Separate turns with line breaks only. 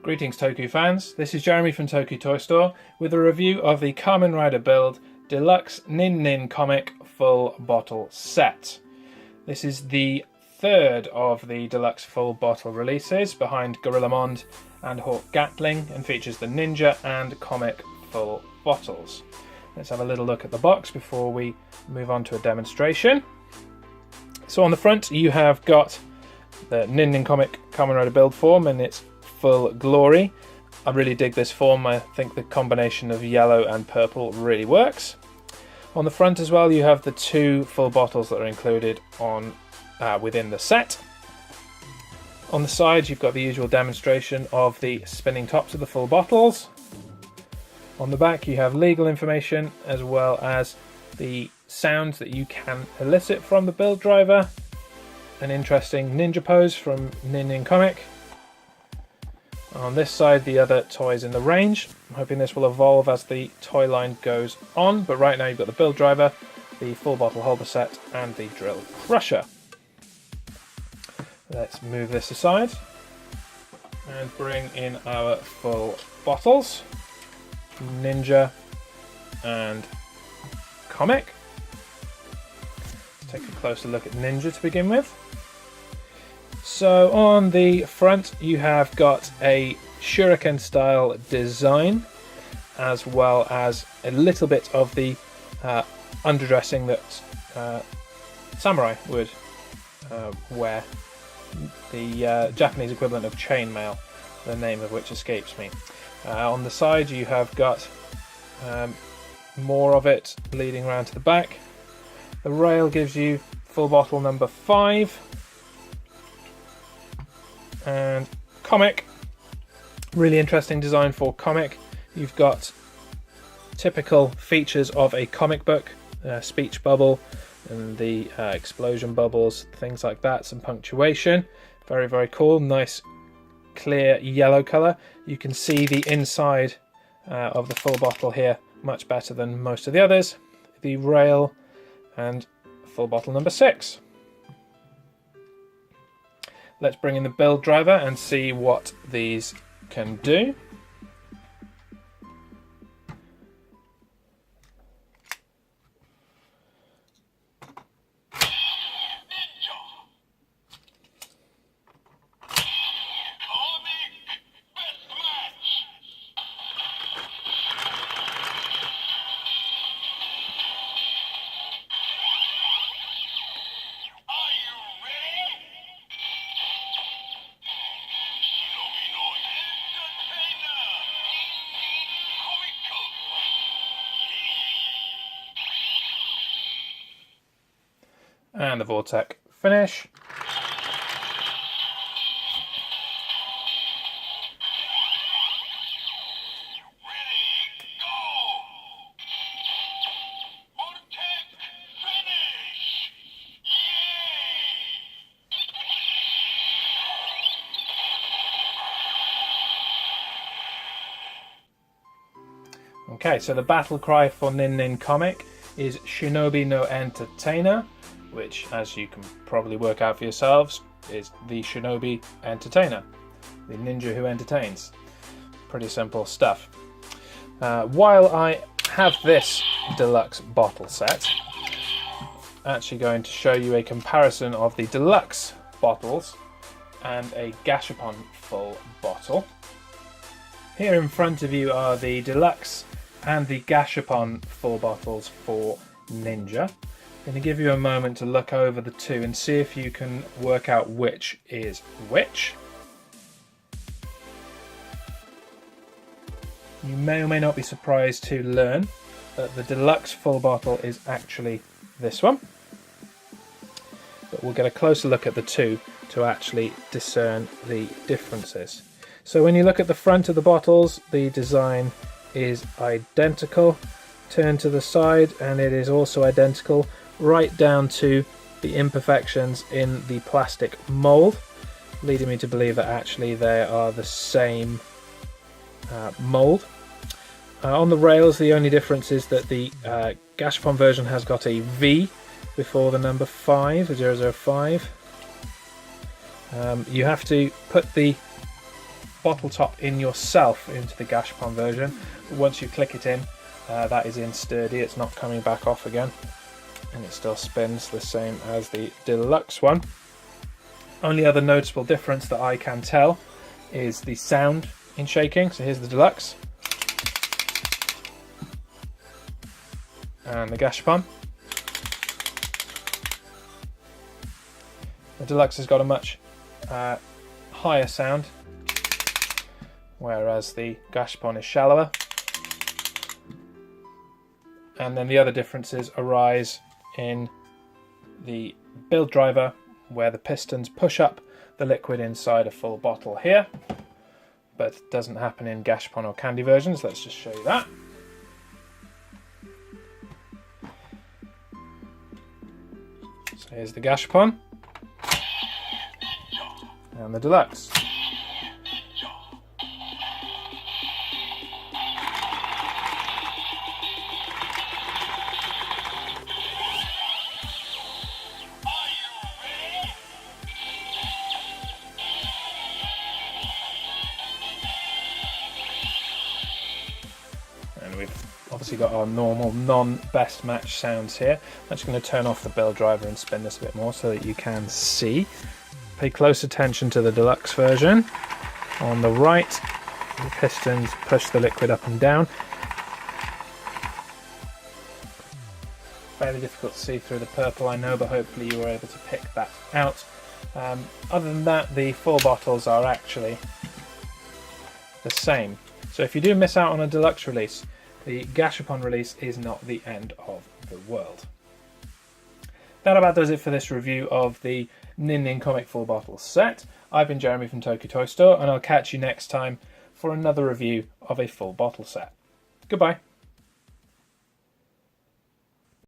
Greetings Toku fans, this is Jeremy from Toku Toy Store with a review of the Kamen Rider Build Deluxe NinNinComic Full Bottle Set. This is the third of the Deluxe Full Bottle releases behind Gorillamond and Hawk Gatling and features the Ninja and Comic Full Bottles. Let's have a little look at the box before we move on to a demonstration. So on the front you have got the NinNinComic Kamen Rider Build form in its full glory. I really dig this form. I think the combination of yellow and purple really works. On the front as well you have the two full bottles that are included on within the set. On the side you've got the usual demonstration of the spinning tops of the full bottles. On the back you have legal information as well as the sounds that you can elicit from the build driver. An interesting ninja pose from NinNinComic. On this side, the other toys in the range. I'm hoping this will evolve as the toy line goes on, but right now you've got the build driver, the full bottle holder set, and the drill crusher. Let's move this aside and bring in our full bottles, Ninja and Comic. Let's take a closer look at Ninja to begin with. So on the front you have got a shuriken style design as well as a little bit of the underdressing that samurai would wear, the Japanese equivalent of chainmail, the name of which escapes me. On the side you have got more of it leading around to the back. The rail gives you full bottle number 5. And Comic, really interesting design for Comic. You've got typical features of a comic book, speech bubble and the explosion bubbles, things like that, some punctuation. Very, very cool, nice clear yellow colour. You can see the inside of the full bottle here much better than most of the others. The rail and full bottle number 6. Let's bring in the build driver and see what these can do. And the Vortec finish. Okay, so the battle cry for NinNinComic is Shinobi no Entertainer, which, as you can probably work out for yourselves, is the Shinobi Entertainer, the ninja who entertains. Pretty simple stuff. While I have this deluxe bottle set, I'm actually going to show you a comparison of the deluxe bottles and a Gashapon full bottle. Here in front of you are the deluxe and the Gashapon full bottles for Ninja. I'm going to give you a moment to look over the two and see if you can work out which is which. You may or may not be surprised to learn that the deluxe full bottle is actually this one. But we'll get a closer look at the two to actually discern the differences. So when you look at the front of the bottles, the design is identical. Turn to the side and it is also identical, right down to the imperfections in the plastic mould, leading me to believe that actually they are the same mould. On the rails, the only difference is that the Gashapon version has got a V before the number 5, 005. You have to put the bottle top in yourself into the Gashapon version. But once you click it in, that is in sturdy, it's not coming back off again. And it still spins the same as the deluxe one. Only other noticeable difference that I can tell is the sound in shaking. So here's the deluxe. And the Gashapon. The deluxe has got a much higher sound, whereas the Gashapon is shallower. And then the other differences arise in the build driver, where the pistons push up the liquid inside a full bottle here, but it doesn't happen in Gashapon or Candy versions. Let's just show you that. So here's the Gashapon and the deluxe. And we've obviously got our normal non-best match sounds here. I'm just going to turn off the build driver and spin this a bit more so that you can see. Pay close attention to the deluxe version. On the right, the pistons push the liquid up and down. Fairly difficult to see through the purple, I know, but hopefully you were able to pick that out. Other than that, the full bottles are actually the same. So if you do miss out on a deluxe release, the Gashapon release is not the end of the world. That about does it for this review of the NinNinComic full bottle set. I've been Jeremy from Toku Toy Store, and I'll catch you next time for another review of a full bottle set. Goodbye.